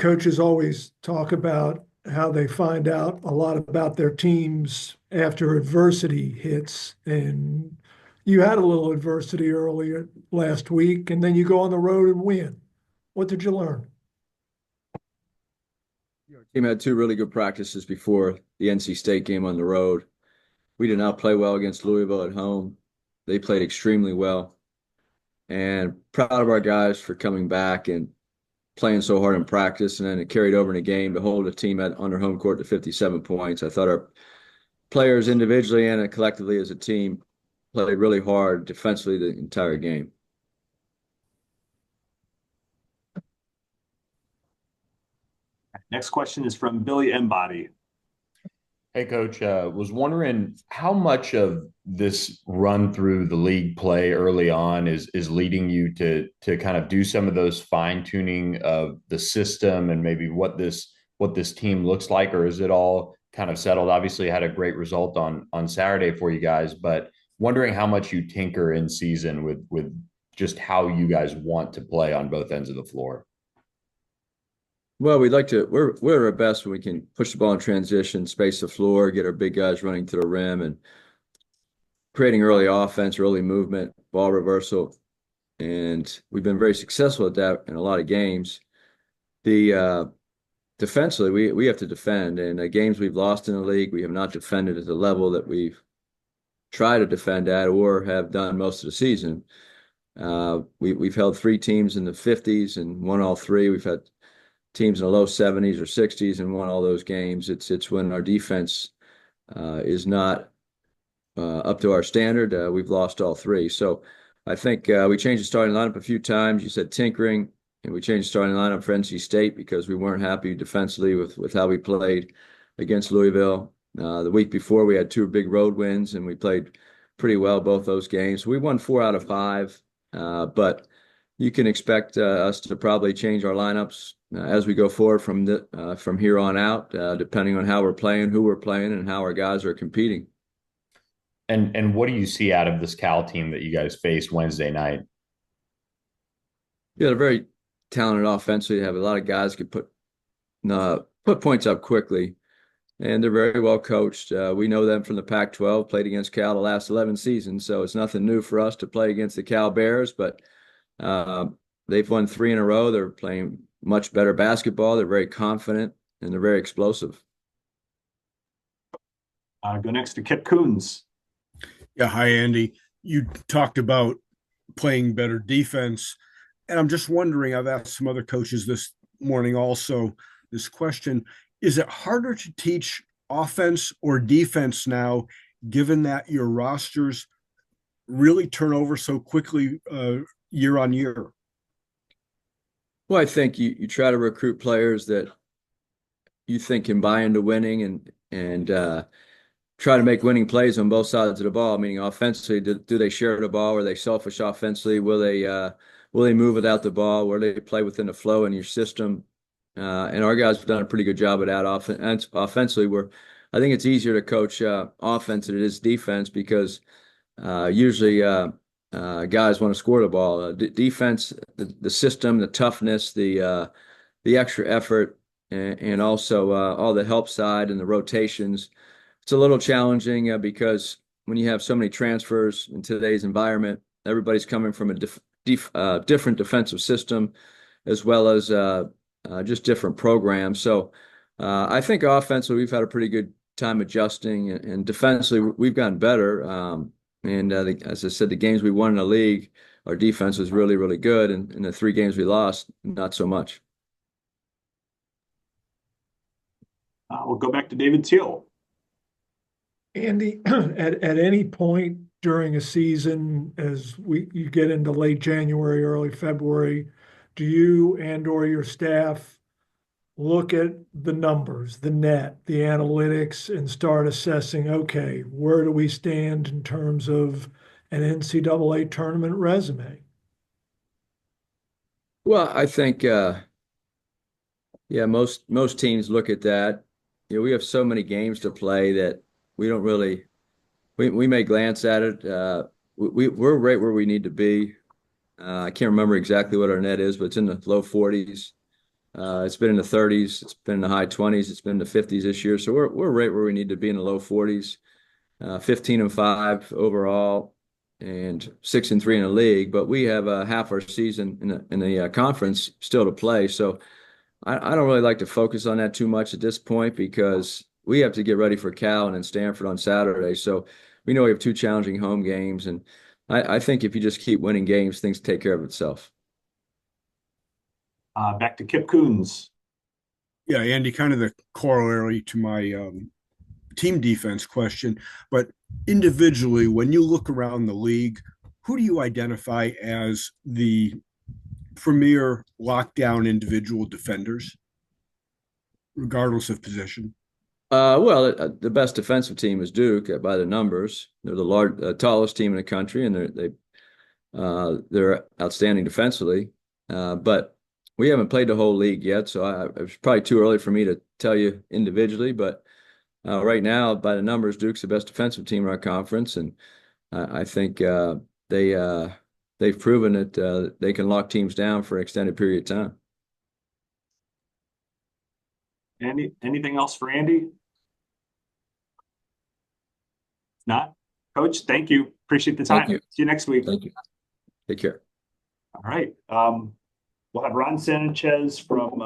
coaches always talk about how they find out a lot about their teams after adversity hits. And you had a little adversity earlier last week, and then you go on the road and win. What did you learn? Our team had two really good practices before the NC State game on the road. We did not play well against Louisville at home. They played extremely well. And proud of our guys for coming back and playing so hard in practice. And then it carried over in a game to hold the team at under home court to 57 points. I thought our players individually and collectively as a team played really hard defensively the entire game. Next question is from Billy Embody. Hey, Coach, was wondering how much of this run through the league play early on is leading you to kind of do some of those fine tuning of the system and maybe what this team looks like, or is it all kind of settled? Obviously, had a great result on Saturday for you guys, but wondering how much you tinker in season with just how you guys want to play on both ends of the floor. Well, we'd like to, we're at our best when we can push the ball in transition, space the floor, get our big guys running to the rim and creating early offense, early movement, ball reversal. And we've been very successful at that in a lot of games. The defensively, we have to defend. And the games we've lost in the league, we have not defended at the level that we've tried to defend at or have done most of the season. We've held three teams in the 50s and won all three. We've had teams in the low 70s or 60s and won all those games. It's when our defense is not up to our standard. We've lost all three. So I think we changed the starting lineup a few times. You said tinkering, and we changed the starting lineup for NC State because we weren't happy defensively with how we played against Louisville. The week before, we had two big road wins, and we played pretty well both those games. We won 4 out of 5, but you can expect us to probably change our lineups as we go forward from here on out, depending on how we're playing, who we're playing, and how our guys are competing. And what do you see out of this Cal team that you guys face Wednesday night? Yeah, they're very talented offensively. They have a lot of guys who can put points up quickly, and they're very well coached. We know them from the Pac-12, played against Cal the last 11 seasons, so it's nothing new for us to play against the Cal Bears, but they've won 3 in a row. They're playing much better basketball. They're very confident, and they're very explosive. Go next to Kip Coons. Yeah, hi, Andy. You talked about playing better defense, and I'm just wondering, I've asked some other coaches this morning also this question, is it harder to teach offense or defense now, given that your rosters really turn over so quickly year on year? Well, I think you try to recruit players that you think can buy into winning and try to make winning plays on both sides of the ball. Meaning, offensively, do they share the ball? Are they selfish offensively? Will they move without the ball? Will they play within the flow in your system? And our guys have done a pretty good job of that offensively. I think it's easier to coach offense than it is defense because usually guys want to score the ball. Defense, the system, the toughness, the extra effort, and also all the help side and the rotations. It's a little challenging because when you have so many transfers in today's environment, everybody's coming from a different defensive system as well as just different programs. So I think offensively, we've had a pretty good time adjusting, and defensively, we've gotten better. And as I said, the games we won in the league, our defense was really, really good. And in the 3 games we lost, not so much. We'll go back to David Teal. Andy, at any point during a season, as you get into late January, early February, do you and or your staff look at the numbers, the net, the analytics, and start assessing, okay, where do we stand in terms of an NCAA tournament resume? Well, I think, yeah, most teams look at that. We have so many games to play that we don't really we may glance at it. We're right where we need to be. I can't remember exactly what our net is, but it's in the low 40s. It's been in the 30s. It's been in the high 20s. It's been in the 50s this year. So we're right where we need to be in the low 40s. 15-5 overall, and 6-3 in the league. But we have half our season in the conference still to play. So I don't really like to focus on that too much at this point because we have to get ready for Cal and then Stanford on Saturday. So we know we have two challenging home games, and I think if you just keep winning games, things take care of itself. Back to Kip Coons. Yeah, Andy, kind of the corollary to my team defense question, but individually, when you look around the league, who do you identify as the premier lockdown individual defenders, regardless of position? The best defensive team is Duke by the numbers. They're the tallest team in the country, and they're outstanding defensively. But we haven't played the whole league yet, so it's probably too early for me to tell you individually. But right now, by the numbers, Duke's the best defensive team in our conference, and I think they've proven that they can lock teams down for an extended period of time. Anything else for Andy? Not? Coach, thank you. Appreciate the time. Thank you. See you next week. Thank you. Take care. All right. We'll have Ron Sanchez from